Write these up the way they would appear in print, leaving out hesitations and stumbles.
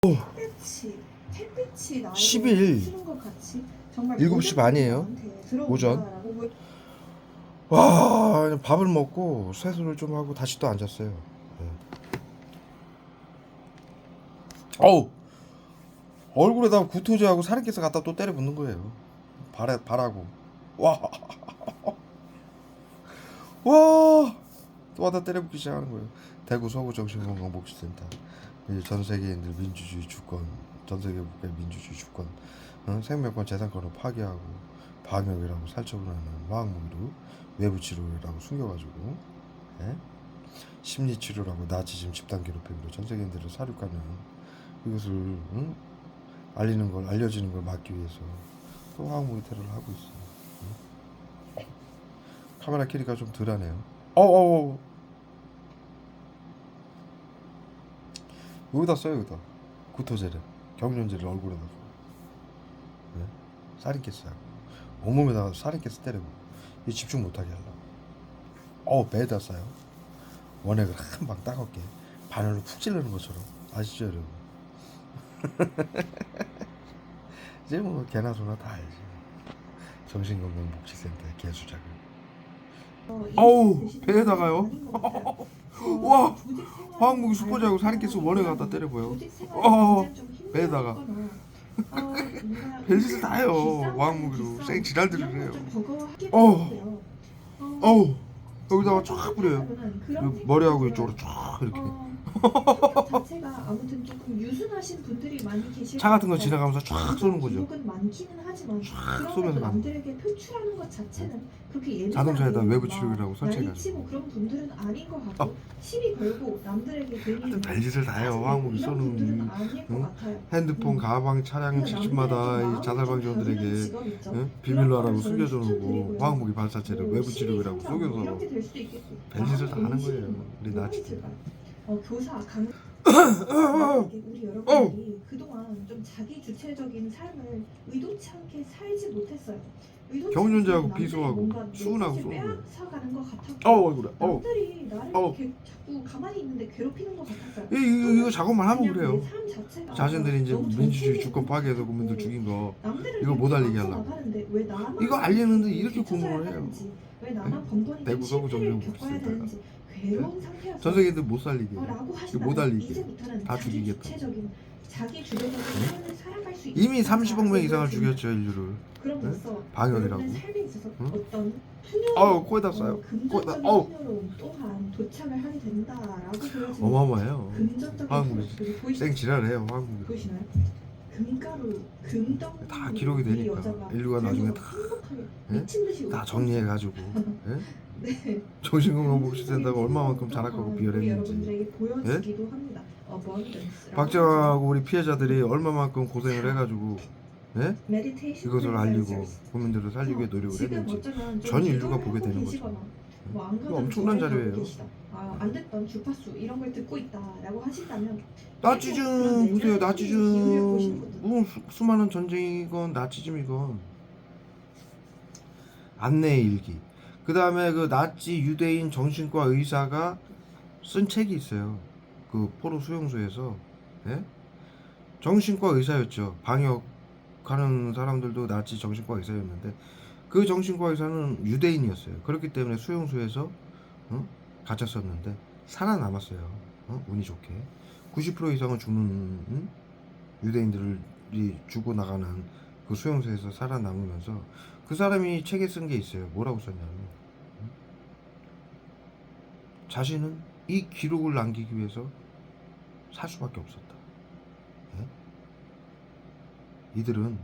햇빛이 나에게 10일 비추는 것 같이 정말 7시 반이에요. 오전. 들어온다라고 와, 밥을 먹고 세수를 좀 하고 다시 또 앉았어요. 네. 어우, 얼굴에다가 구토제하고 살인캐스 갖다 또 때려 붓는 거예요. 발하고. 와, 와, 또 와다 때려 붓기 시작하는 거예요. 대구 서구정신건강복지센터. 전 세계인들 민주주의 주권, 전 세계 국가의 민주주의 주권, 생명권, 재산권을 파괴하고 방역이라고 살처분하는 화학무기로 외부 치료라고 숨겨가지고, 예? 심리 치료라고 나치즘 집단 괴롭힘으로 전 세계인들을 사륙하는 이것을 알려지는 걸 막기 위해서 또 화학무기 테러를 하고 있어요. 카메라 켜니까 좀 덜하네요. 여기다 써요. 여기다 구토제를, 경련제를 얼굴에다 써. 네? 살인캐스하고 온몸에다가 살인캐스 때리고 이 집중 못하게 하려고. 배에다 싸요. 원액을 한 방 따갑게 바늘로 푹 찌르는 것처럼. 아시죠 여러분? 이제 뭐 개나 소나 다 알지. 정신건강복지센터의 개수작을. 배에다가요. 와, 화학무기 수포자하고 살인캐스 원액 갖다 때려봐요. 배에다가 별짓을 다 해요. 화학무기로 쌩 지랄들을 해요. 여기다가 쫙 뿌려요. 머리하고 이쪽으로 쫙 이렇게. 자체가 아무튼 조금 유순하신 분들이 많이 계실 차 같은 거 것 지나가면서 쫙 쏘는 거죠. 기록은 많기는 하지만 쏘면서 그런 가는 남들에게 표출하는 것 자체는 그렇게 예민하게 자동차에다 외부 막 치료기라고 설치해가지고. 난리치고 뭐 그런 분들은 아닌 것 같고 시비 걸고 남들에게 괜히 하여튼 별짓을 다 해요. 화학무기 이런 쏘는 분들은 아닐 것 같아요. 핸드폰, 가방, 차량 집집마다 이 자살방지원들에게 비밀로 하라고 숨겨줘 놓고 화학무기 발사체를 외부 치료기라고 속여서 별짓을 다 하는 거예요. 우리 나치들. 교사, 강의 우리 여러분들이 그동안 좀 자기 주체적인 삶을 의도치 않게 살지 못했어요. 경륜제하고 남들이 비수하고 뭔가 수은하고 내 쏘는 뜻을 거예요. 빼앗아가는 것 같았고 그래. 남들이 나를 자꾸 가만히 있는데 괴롭히는 것 같았어요. 이거 작업만 하면 그냥 그래요. 내 삶 자체가 자신들이 이제 너무 민주주의 정체되는 주권 파괴해서 것 국민들 같고 죽인 거 남들을 이거 못 알리게 이렇게 하려고. 나가는데 왜 나만 이거 알리는데 이렇게 뒤쳐져야 고문을 해요. 하는지, 왜 나만 번번이 대구 실패를 서구정신복지센터가. 겪어야 되는지 괴로운 상태였어요. 전 세계인들 못 살리게. 라고 이거 못 하시다면 알리게. 이제부터는 다 자기 죽이겠다. 주체적인 자기 주도적인 삶을 살아갈 수 있는 이미 30억 명 이상을 죽였죠, 인류를. 그럼으로써 방역이라고. 여러분의 삶에 있어서 응? 어떤 풍요로움, 코에다 쏴요. 금전적인 풍요로움 또한 도착을 하게 된다라고 보여지는 어마어마해요. 금전적인 화학무기. 풍요로움 보이시나요? 생 지랄해요, 화학무기. 보이시나요? 금가루, 금덩 다 기록이 되니까 인류가 나중에 다 미친 듯이 다 정리해가지고 네. 정신건강복지센터가 얼마만큼 잔악하고 비열했는지. 여러분들에게 보여지기도 합니다. 박정하고 우리 피해자들이 얼마만큼 고생을 해가지고 이것을 알리고 국민들을 살리기 위해 노력을 했는지 전 인류가 보게 되는 거죠. 이거 엄청난 자료예요. 안 됐던 주파수 이런 걸 듣고 있다라고 하신다면 나치즘 보세요. 나치즘 수많은 전쟁이건 나치즘이건 안내의 일기. 그 다음에 그 나치 유대인 정신과 의사가 쓴 책이 있어요. 그 포로 수용소에서 정신과 의사였죠. 방역하는 사람들도 나치 정신과 의사였는데 그 정신과 의사는 유대인이었어요. 그렇기 때문에 수용소에서 갇혔었는데 살아남았어요. 운이 좋게 90% 이상은 죽는 유대인들이 죽어나가는 그 수용소에서 살아남으면서 그 사람이 책에 쓴 게 있어요. 뭐라고 썼냐면 자신은 이 기록을 남기기 위해서 살 수밖에 없었다. 이들은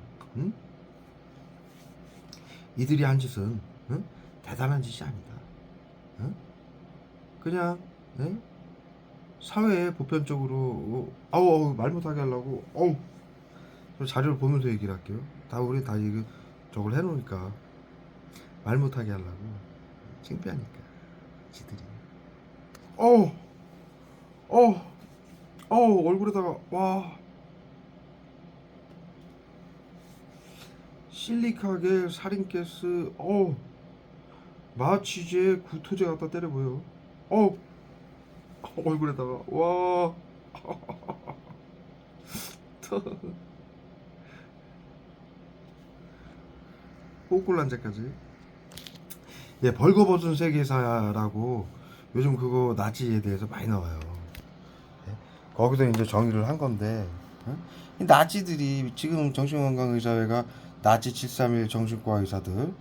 이들이 한 짓은 대단한 짓이 아니다. 그냥 사회에 보편적으로 말 못하게 하려고 자료를 보면서 얘기를 할게요. 우리 다 이거 저걸 해놓으니까 말 못하게 하려고 창피하니까 지들이 얼굴에다가 실리카겔, 살인가스, 마취제, 구토제 갖다 때려보여. 얼굴에다가 또 호kul란제까지. 예, 벌거벗은 세계사라고 요즘 그거 나치에 대해서 많이 나와요. 예? 거기서 이제 정의를 한 건데, 이 나치들이 지금 정신건강의사회가 나치 731 정신과 의사들,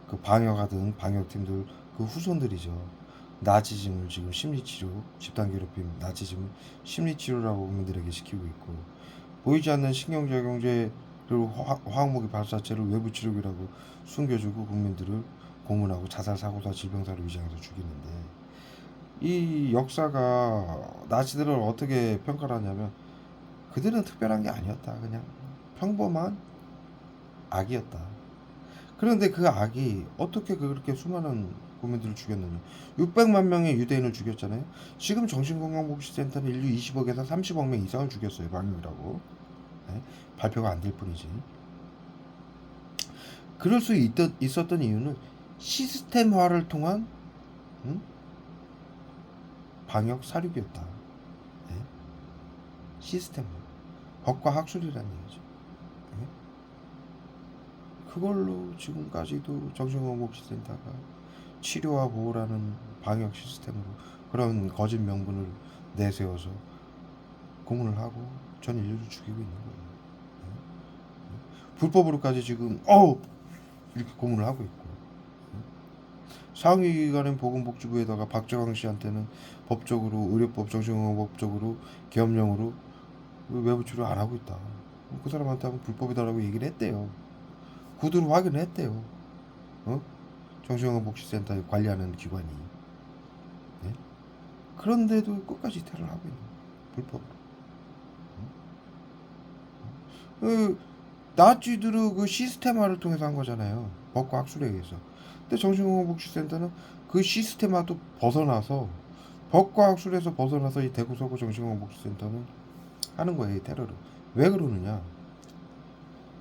그 방역하던 방역팀들 그 후손들이죠. 나치즘을 지금 심리치료, 집단괴롭힘, 나치즘을 심리치료라고 국민들에게 시키고 있고, 보이지 않는 신경작용제 그리고 화학무기 발사체를 외부 치료기라고 숨겨주고 국민들을 고문하고 자살 사고사 질병사로 위장해서 죽이는데, 이 역사가 나치들을 어떻게 평가를 하냐면 그들은 특별한 게 아니었다. 그냥 평범한 악이었다. 그런데 그 악이 어떻게 그렇게 수많은 국민들을 죽였느냐. 600만 명의 유대인을 죽였잖아요. 지금 정신건강복지센터는 인류 20억에서 30억 명 이상을 죽였어요. 방역이라고. 네? 발표가 안 될 뿐이지. 그럴 수 있었던 이유는 시스템화를 통한 방역 사륙이었다. 네? 시스템화. 법과 학술이라는 얘기죠. 네? 그걸로 지금까지도 정신건강복지센터가 치료와 보호라는 방역 시스템으로 그런 거짓 명분을 내세워서 고문을 하고 전 인류를 죽이고 있는 거예요. 네? 불법으로까지 지금 이렇게 고문을 하고 있고, 상위기관인 보건복지부에다가 박정환 씨한테는 법적으로 의료법 정신건강법적으로 계엄령으로 외부 치료 안 하고 있다. 그 사람한테 하면 불법이다라고 얘기를 했대요. 구두로 확인을 했대요. 정신건강복지센터 관리하는 기관이. 네? 그런데도 끝까지 테러를 하고 있는 거예요. 불법으로. 나치들은 그 시스템화를 통해서 한 거잖아요. 법과 학술에 의해서. 근데 정신건강복지센터는 그 시스템화도 벗어나서 법과 학술에서 벗어나서 이 대구 서구 정신건강복지센터는 하는 거예요. 이 테러를. 왜 그러느냐?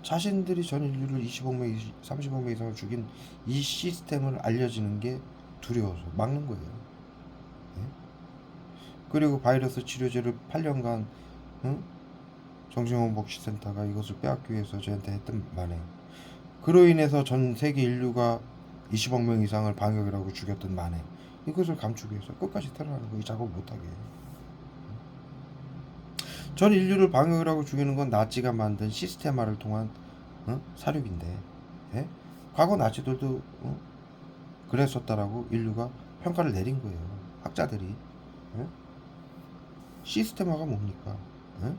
자신들이 전 인류를 20억 명, 30억 명 이상을 죽인 이 시스템을 알려지는 게 두려워서 막는 거예요. 네? 그리고 바이러스 치료제를 8년간 정신건강복지센터가 이것을 빼앗기 위해서 저한테 했던 말이에요. 그로 인해서 전 세계 인류가 20억 명 이상을 방역이라고 죽였던 만에 이것을 감추기 위해서 끝까지 테러하는 거, 이 작업을 못하게 해요. 전 인류를 방역이라고 죽이는 건 나치가 만든 시스템화를 통한 사륙인데, 예? 과거 나치들도 그랬었다라고 인류가 평가를 내린 거예요. 학자들이. 예? 시스템화가 뭡니까? 예?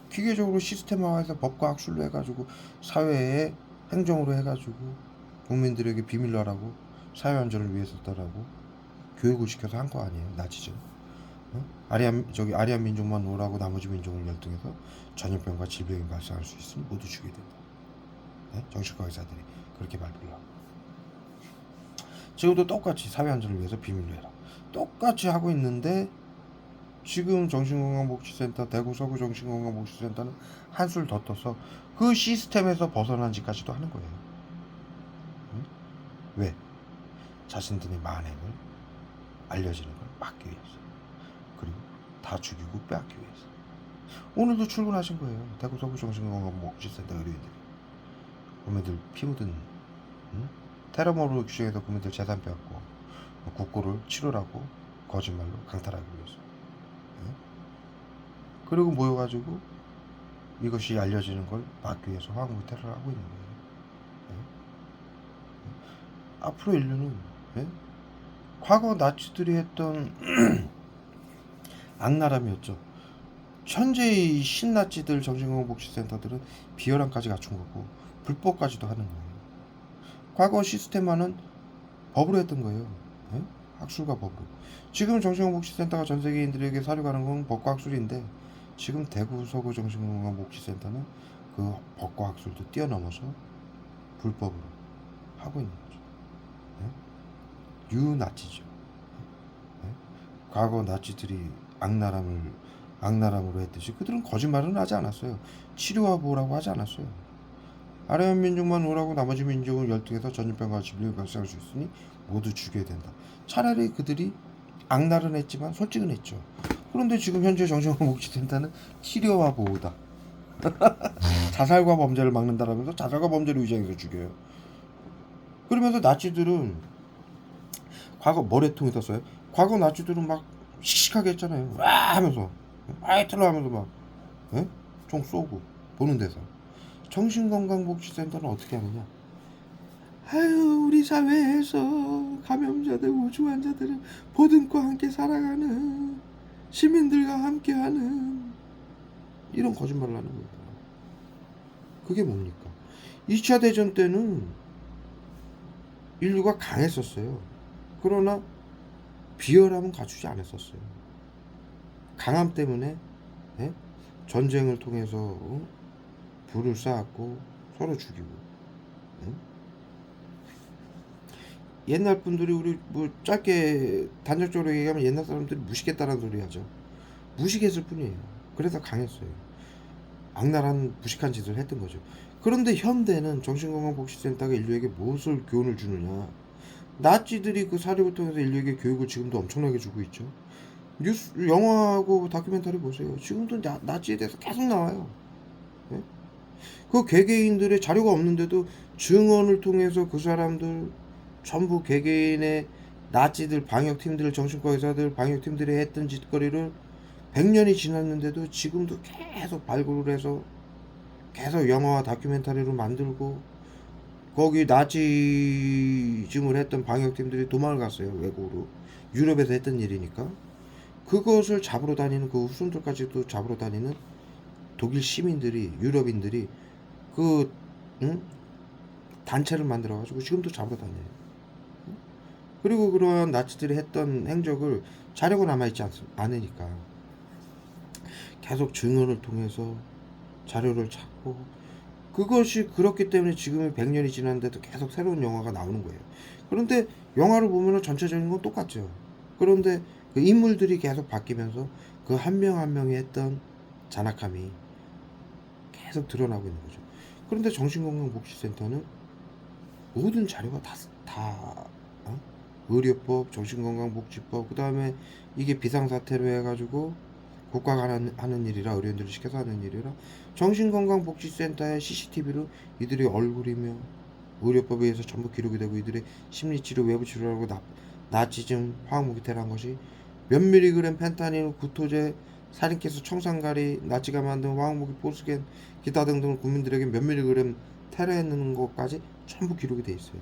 기계적으로 시스템화해서 법과 학술로 해가지고 사회에 행정으로 해가지고 국민들에게 비밀로 하라고, 사회 안전을 위해서다라고 교육을 시켜서 한 거 아니에요. 나치죠. 아리안 민족만 오라고 나머지 민족을 열등해서 전염병과 질병이 발생할 수 있으니 모두 죽여야 된다. 네? 정신과 의사들이 그렇게 발표를 하고, 지금도 똑같이 사회 안전을 위해서 비밀로 해라. 똑같이 하고 있는데 지금 정신건강복지센터, 대구 서구 정신건강복지센터는 한술 더 떠서 그 시스템에서 벗어난 짓까지도 하는 거예요. 응? 왜? 자신들의 만행을 알려지는 걸 막기 위해서, 그리고 다 죽이고 빼앗기 위해서. 오늘도 출근하신 거예요. 대구 서구 정신건강복지센터 의료인들이. 국민들 피 묻은 테러모로 규정해서 국민들 재산 빼앗고 국고를 치료라고 거짓말로 강탈하기 위해서. 그리고 모여가지고 이것이 알려지는 걸 막기 위해서 화학무기 테러를 하고 있는 거예요. 앞으로 인류는 과거 나치들이 했던 악나라미였죠. 현재의 신나치들 정신건강복지센터들은 비열함까지 갖춘 거고 불법까지도 하는 거예요. 과거 시스템화는 법으로 했던 거예요. 학술과 법으로. 지금 정신건강복지센터가 전 세계인들에게 사료가는 건 법과 학술인데, 지금 대구 서구 정신건강복지센터는 그 법과 학술도 뛰어넘어서 불법으로 하고 있는 거죠. 유나치죠. 과거 나치들이 악나람으로 했듯이 그들은 거짓말은 하지 않았어요. 치료와 보호라고 하지 않았어요. 아래한 민족만 오라고 나머지 민족을 열등해서 전염병과 질병이 발생할 수 있으니 모두 죽여야 된다. 차라리 그들이 악날은 했지만 솔직은 했죠. 그런데 지금 현재 정신건강복지센터는 치료와 보호다. 자살과 범죄를 막는다라면서 자살과 범죄를 위장해서 죽여요. 그러면서 나치들은 과거 뭐래 통해서 써요? 과거 나치들은 막 씩씩하게 했잖아요. 와 하면서 아이틀로 하면서 막 예? 총 쏘고 보는 데서. 정신건강복지센터는 어떻게 하느냐? 아유 우리 사회에서 감염자들 우주 환자들은 보듬과 함께 살아가는 시민들과 함께하는 이런 거짓말을 하는 거예요. 그게 뭡니까? 2차 대전 때는 인류가 강했었어요. 그러나 비열함은 갖추지 않았었어요. 강함 때문에 예? 전쟁을 통해서 불을 쌓았고 서로 죽이고. 옛날 분들이 우리 뭐 짧게 단적적으로 얘기하면 옛날 사람들이 무식했다는 소리 하죠. 무식했을 뿐이에요. 그래서 강했어요. 악랄한 무식한 짓을 했던 거죠. 그런데 현대는 정신건강복지센터가 인류에게 무엇을 교훈을 주느냐? 나치들이 그 사립을 통해서 인류에게 교육을 지금도 엄청나게 주고 있죠. 뉴스, 영화하고 다큐멘터리 보세요. 지금도 나치에 대해서 계속 나와요. 예? 그 개개인들의 자료가 없는데도 증언을 통해서 그 사람들 전부 개개인의 나치들 방역팀들 정신과 의사들 방역팀들이 했던 짓거리를 100년이 지났는데도 지금도 계속 발굴을 해서 계속 영화와 다큐멘터리로 만들고 거기 나치즘을 했던 방역팀들이 도망을 갔어요. 외국으로. 유럽에서 했던 일이니까 그것을 잡으러 다니는 그 후손들까지도 잡으러 다니는 독일 시민들이 유럽인들이 그 단체를 만들어 가지고 지금도 잡으러 다녀요. 그리고 그러한 나치들이 했던 행적을 자료가 남아있지 않으니까 계속 증언을 통해서 자료를 찾고 그것이 그렇기 때문에 지금은 100년이 지났는데도 계속 새로운 영화가 나오는 거예요. 그런데 영화를 보면 전체적인 건 똑같죠. 그런데 그 인물들이 계속 바뀌면서 그 한 명 한 명이 했던 잔악함이 계속 드러나고 있는 거죠. 그런데 정신건강복지센터는 모든 자료가 다 의료법, 정신건강복지법, 그 다음에 이게 비상사태로 해가지고 국가가 하는 일이라 의료인들을 시켜서 하는 일이라 정신건강복지센터의 CCTV로 이들의 얼굴이며 의료법에 의해서 전부 기록이 되고 이들의 심리치료, 외부치료라고 나치즘, 화학무기 테러한 것이 몇 밀리그램 펜타닐, 구토제, 살인캐스, 청산가리, 나치가 만든 화학무기, 포스겐, 기타 등등 국민들에게 몇 밀리그램 테러했는 것까지 전부 기록이 돼 있어요.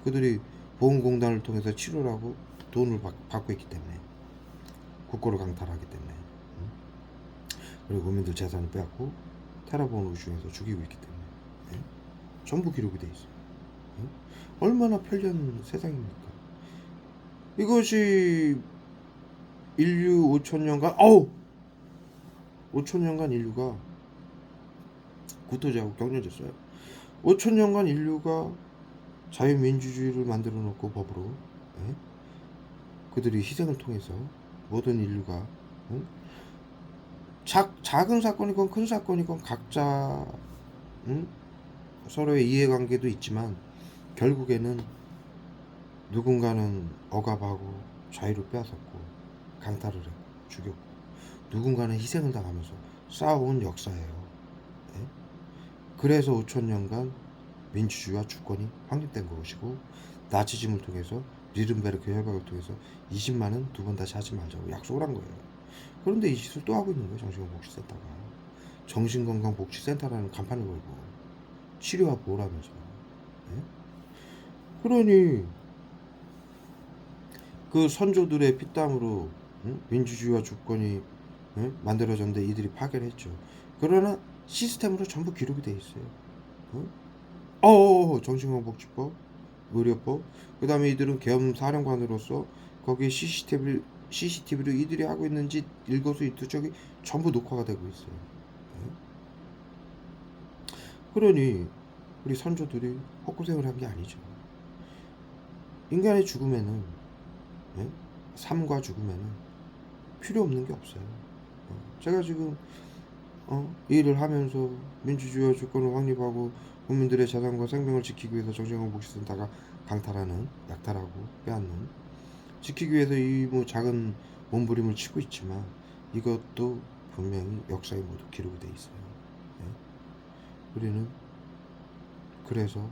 그들이 보험공단을 통해서 치료를 하고 돈을 받고 있기 때문에 국고를 강탈하기 때문에 그리고 국민들 재산을 빼앗고 테러보험을 중에서 죽이고 있기 때문에 전부 기록이 돼 있어요. 얼마나 편리한 세상입니까? 이것이 인류 5천년간 5천년간 인류가 구토제하고 경쟁했어요. 5천년간 인류가 자유민주주의를 만들어 놓고 법으로 그들이 희생을 통해서 모든 인류가 작은 사건이건 큰 사건이건 각자 서로의 이해관계도 있지만 결국에는 누군가는 억압하고 자유를 빼앗았고 강탈을 했고 죽였고 누군가는 희생을 당하면서 싸워온 역사예요. 그래서 5천년간 민주주의와 주권이 확립된 것이고 나치즘을 통해서 뉘른베르크 협약을 통해서 20만은 두 번 다시 하지 말자고 약속을 한 거예요. 그런데 이 짓을 또 하고 있는 거예요. 정신건강복지센터가 정신건강복지센터라는 간판을 걸고 치료와 보호라면서. 그러니 그 선조들의 피땀으로 민주주의와 주권이 만들어졌는데 이들이 파괴를 했죠. 그러나 시스템으로 전부 기록이 돼 있어요. 정신건강복지법, 의료법, 그 다음에 이들은 계엄사령관으로서 거기에 CCTV로 이들이 하고 있는 짓 일거수일투족이 전부 녹화가 되고 있어요. 그러니 우리 선조들이 헛고생을 한 게 아니죠. 인간의 죽음에는 삶과 죽음에는 필요 없는 게 없어요. 제가 지금 일을 하면서 민주주의와 주권을 확립하고 국민들의 재산과 생명을 지키기 위해서 정신건강복지센터가 강탈하는, 약탈하고 빼앗는 지키기 위해서 이 뭐 작은 몸부림을 치고 있지만 이것도 분명히 역사에 모두 기록이 돼 있어요. 예? 우리는 그래서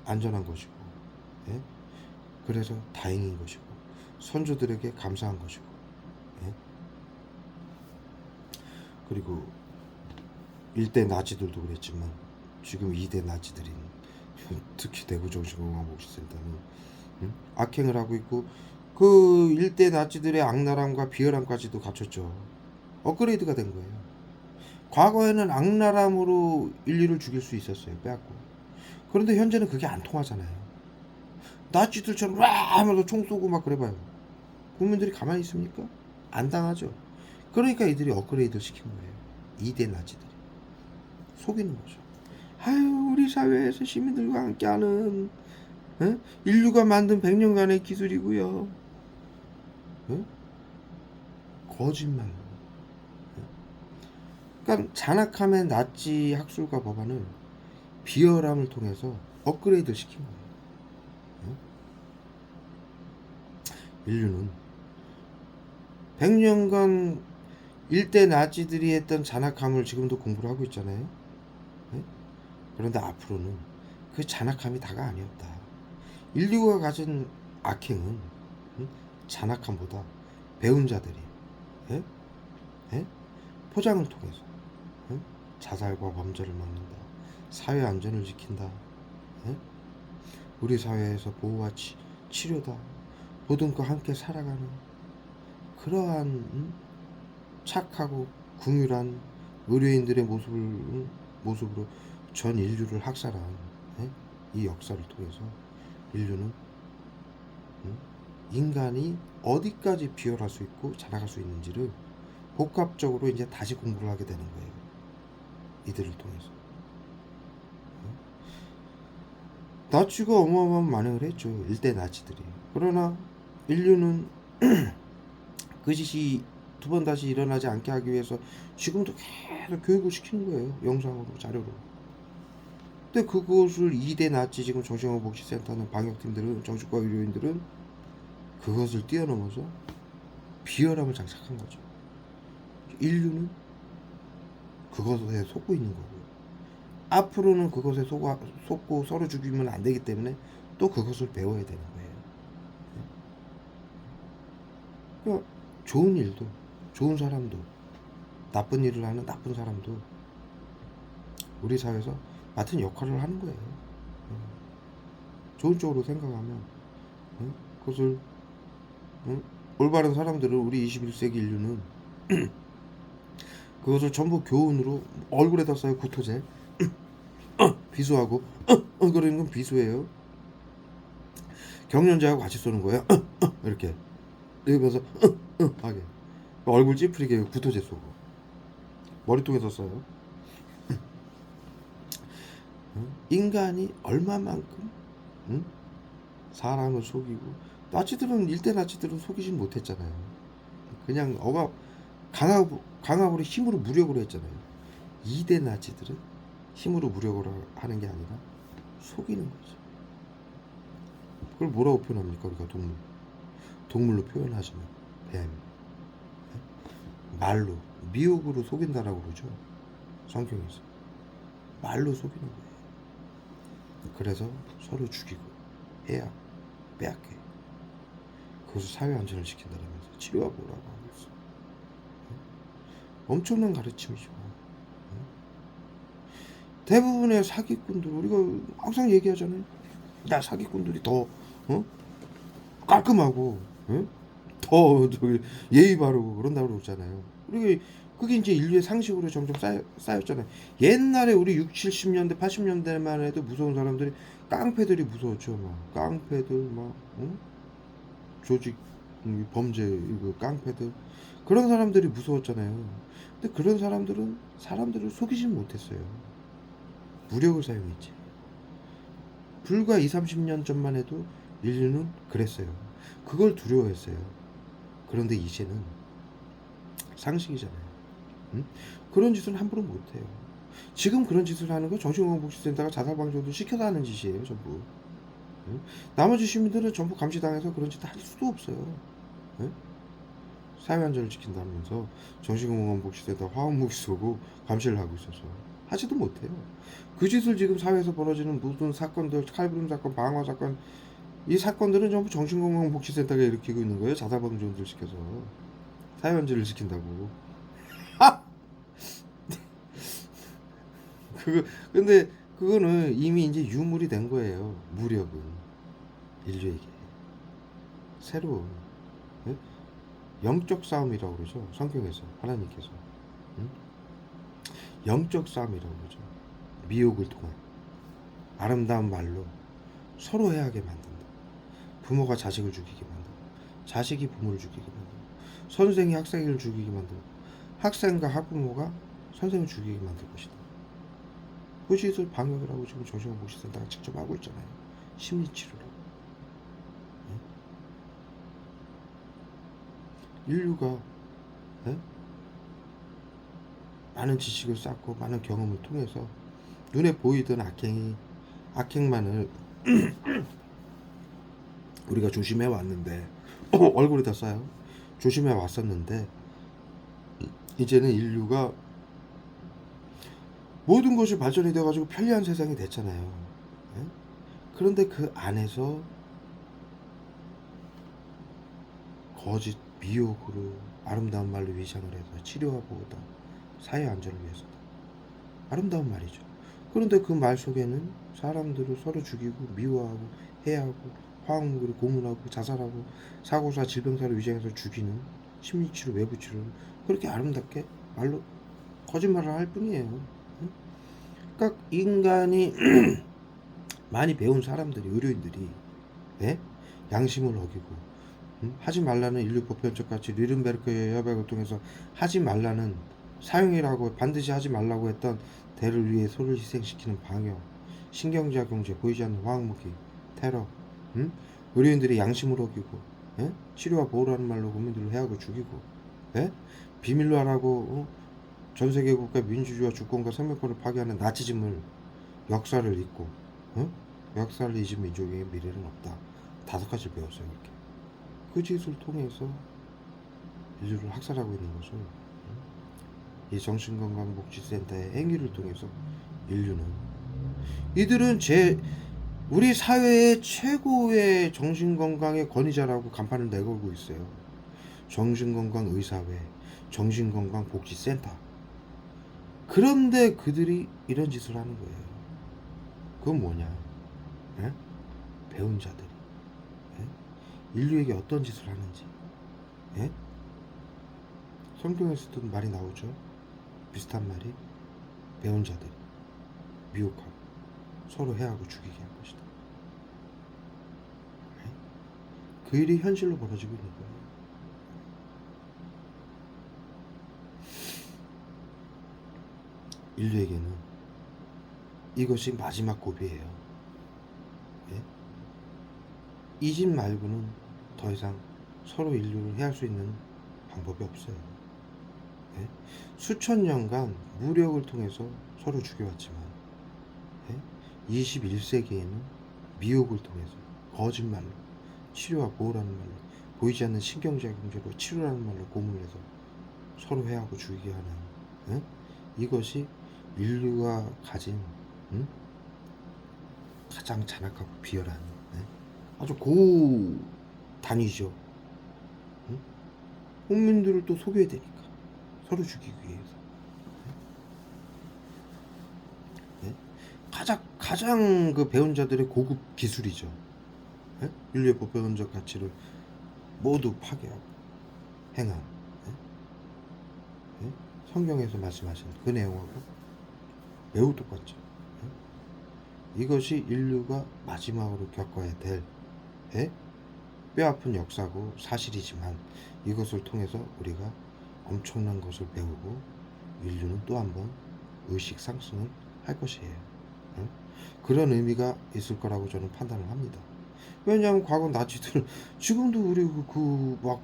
안전한 것이고, 예? 그래서 다행인 것이고, 선조들에게 감사한 것이고, 예? 그리고 1대 나치들도 그랬지만 지금 2대 나치들인 특히 대구정신건강복지센터는 악행을 하고 있고, 그 1대 나치들의 악랄함과 비열함까지도 갖췄죠. 업그레이드가 된 거예요. 과거에는 악랄함으로 인류를 죽일 수 있었어요. 빼앗고. 그런데 현재는 그게 안 통하잖아요. 나치들처럼 와 하면서 총 쏘고 막 그래봐요. 국민들이 가만히 있습니까? 안 당하죠. 그러니까 이들이 업그레이드 시킨 거예요. 2대 나치들이 속이는 거죠. 아유, 우리 사회에서 시민들과 함께하는 인류가 만든 100년간의 기술이고요. 거짓말. 그러니까 잔악함의 나치 학술과 법안을 비열함을 통해서 업그레이드 시킨 거예요. 인류는 100년간 일대 나치들이 했던 잔악함을 지금도 공부를 하고 있잖아요. 그런데 앞으로는 그 잔악함이 다가 아니었다. 인류가 가진 악행은 잔악함보다 배운 자들이 포장을 통해서 자살과 범죄를 막는다. 사회 안전을 지킨다. 우리 사회에서 보호와 치료다. 모든과 함께 살아가는 그러한 착하고 긍휼한 의료인들의 모습으로 전 인류를 학살한 이 역사를 통해서 인류는 인간이 어디까지 비열할 수 있고 자라갈 수 있는지를 복합적으로 이제 다시 공부를 하게 되는 거예요. 이들을 통해서. 나치가 어마어마한 만행을 했죠. 일대 나치들이. 그러나 인류는 그 짓이 두 번 다시 일어나지 않게 하기 위해서 지금도 계속 교육을 시키는 거예요. 영상으로, 자료로. 근데 그것을 2대 나치 지금 정신건강복지센터는 방역팀들은, 정신과 의료인들은 그것을 뛰어넘어서 비열함을 장착한 거죠. 인류는 그것에 속고 있는 거고, 앞으로는 그것에 속고 서로 죽이면 안 되기 때문에 또 그것을 배워야 되는 거예요. 그러니까 좋은 일도, 좋은 사람도, 나쁜 일을 하는 나쁜 사람도 우리 사회에서 맡은 역할을 하는 거예요. 좋은 쪽으로 생각하면 그것을 올바른 사람들은, 우리 21세기 인류는 그것을 전부 교훈으로 얼굴에다 써요. 구토제 비수하고 그러는 건 비수예요. 경련자하고 같이 쏘는 거예요. 이렇게 이러면서 하게 얼굴 찌푸리게 구토제 쏘고 머리통에서 써요. 인간이 얼마만큼 사람을 속이고, 나치들은 일대 나치들은 속이진 못했잖아요. 그냥 강압으로 힘으로 무력으로 했잖아요. 2대 나치들은 힘으로 무력으로 하는 게 아니라 속이는 거죠. 그걸 뭐라고 표현합니까? 우리가 동물로 표현하지만 뱀, 말로, 미혹으로 속인다라고 그러죠. 성경에서 말로 속이는 거예요. 그래서 서로 죽이고 해야 빼앗게, 그것을 사회 안전을 지킨다면서 치료하고 오라고 하고 있어. 엄청난 가르침이죠. 대부분의 사기꾼들, 우리가 항상 얘기하잖아요. 야, 사기꾼들이 더 깔끔하고 더 예의 바르고 그런다고 그러잖아요. 우리가 그게 이제 인류의 상식으로 점점 쌓였잖아요. 옛날에 우리 60, 70년대, 80년대만 해도 무서운 사람들이, 깡패들이 무서웠죠. 막 깡패들, 막 조직 범죄, 이거 깡패들, 그런 사람들이 무서웠잖아요. 근데 그런 사람들은 사람들을 속이진 못했어요. 무력을 사용했지. 불과 20, 30년 전만 해도 인류는 그랬어요. 그걸 두려워했어요. 그런데 이제는 상식이잖아요. 그런 짓은 함부로 못해요. 지금 그런 짓을 하는 거 정신건강복지센터가 자살방조도 시켜서 하는 짓이에요. 전부. 나머지 시민들은 전부 감시당해서 그런 짓 할 수도 없어요. 사회안전을 지킨다면서 정신건강복지센터 화학무기 쏘고 감시를 하고 있어서 하지도 못해요. 그 짓을 지금 사회에서 벌어지는 모든 사건들, 칼부림 사건, 방화 사건, 이 사건들은 전부 정신건강복지센터가 일으키고 있는 거예요. 자살방지원들 시켜서 사회안전을 지킨다고. 근데 그거는 이미 이제 유물이 된 거예요. 무력은 인류에게 새로운, 예? 영적 싸움이라고 그러죠. 성경에서 하나님께서, 응? 영적 싸움이라고 그러죠. 미혹을 통한 아름다운 말로 서로 해하게 만든다. 부모가 자식을 죽이게 만들고, 자식이 부모를 죽이게 만들고, 선생이 학생을 죽이게 만들고, 학생과 학부모가 선생을 죽이게 만들 것이다. 그 짓을 방역이라고 지금 정신건강복지센터가 직접 하고 있잖아요. 심리치료로. 인류가, 예? 많은 지식을 쌓고 많은 경험을 통해서 눈에 보이던 악행만을 우리가 조심해 왔는데 얼굴이 다 싸요. 조심해 왔었는데 이제는 인류가 모든 것이 발전이 돼가지고 편리한 세상이 됐잖아요. 예? 그런데 그 안에서 거짓 미혹으로 아름다운 말로 위장을 해서 치료와 보호다, 사회 안전을 위해서다. 아름다운 말이죠. 그런데 그 말 속에는 사람들을 서로 죽이고 미워하고 해하고 화학무기를 고문하고 자살하고 사고사 질병사를 위장해서 죽이는 심리치료 외부치료를 그렇게 아름답게 말로 거짓말을 할 뿐이에요. 그러니까 인간이 많이 배운 사람들이, 의료인들이, 네? 양심을 어기고, 하지 말라는 인류 보편적 가치 뉘른베르크 협약을 통해서 하지 말라는, 사용이라고 반드시 하지 말라고 했던 대를 위해 소를 희생시키는 방역, 신경작용제, 보이지 않는 화학무기, 테러, 의료인들이 양심을 어기고, 예? 치료와 보호라는 말로 국민들을 해하고 죽이고, 예? 비밀로 하라고 전 세계 국가 민주주의와 주권과 생명권을 파괴하는 나치즘을, 역사를 잊고, 역사를 잊은 민족에게 미래는 없다. 5가지를 배웠어요. 이렇게. 그 짓을 통해서 인류를 학살하고 있는 거죠. 이 정신건강복지센터의 행위를 통해서 인류는, 이들은 우리 사회의 최고의 정신건강의 권위자라고 간판을 내걸고 있어요. 정신건강의사회, 정신건강복지센터. 그런데 그들이 이런 짓을 하는 거예요. 그건 뭐냐? 예? 배운 자들이, 예? 인류에게 어떤 짓을 하는지, 예? 성경에서도 말이 나오죠. 비슷한 말이, 배운 자들이 미혹하고 서로 해하고 죽이게 한 것이다. 예? 그 일이 현실로 벌어지고 있는 거예요. 인류에게는 이것이 마지막 고비예요. 예? 이 짓 말고는 더 이상 서로 인류를 해할 수 있는 방법이 없어요. 예? 수천 년간 무력을 통해서 서로 죽여왔지만, 예? 21세기에는 미혹을 통해서 거짓말로, 치료와 보호라는 말로, 보이지 않는 신경작용제로 치료라는 말로 고문을 해서 서로 해하고 죽이게 하는, 예? 이것이 인류가 가진, 가장 잔악하고 비열한, 아주 고단위죠. 국민들을 또 속여야 되니까 서로 죽이기 위해서. 가장 그 배운 자들의 고급 기술이죠. 인류의 보편적 가치를 모두 파괴하고 행한, 성경에서 말씀하신 그 내용하고 매우 똑같죠. 이것이 인류가 마지막으로 겪어야 될 뼈아픈 역사고 사실이지만, 이것을 통해서 우리가 엄청난 것을 배우고 인류는 또 한 번 의식 상승을 할 것이에요. 그런 의미가 있을 거라고 저는 판단을 합니다. 왜냐하면 과거 나치들, 지금도 우리 막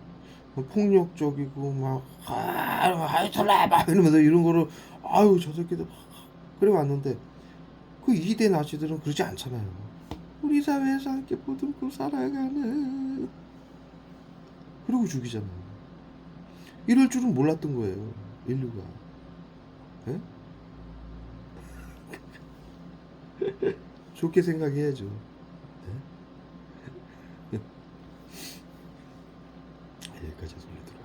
폭력적이고 막 하이틀러 막 이러면서 이런 거를, 아유 저 새끼들 막 그래 왔는데, 그 2대 나치들은 그러지 않잖아요. 우리 사회에서 함께 보듬고 살아가는, 그러고 죽이잖아요. 이럴 줄은 몰랐던 거예요. 인류가. 예? 좋게 생각해야죠. 예? 여기까지 해서 올려드릴게요.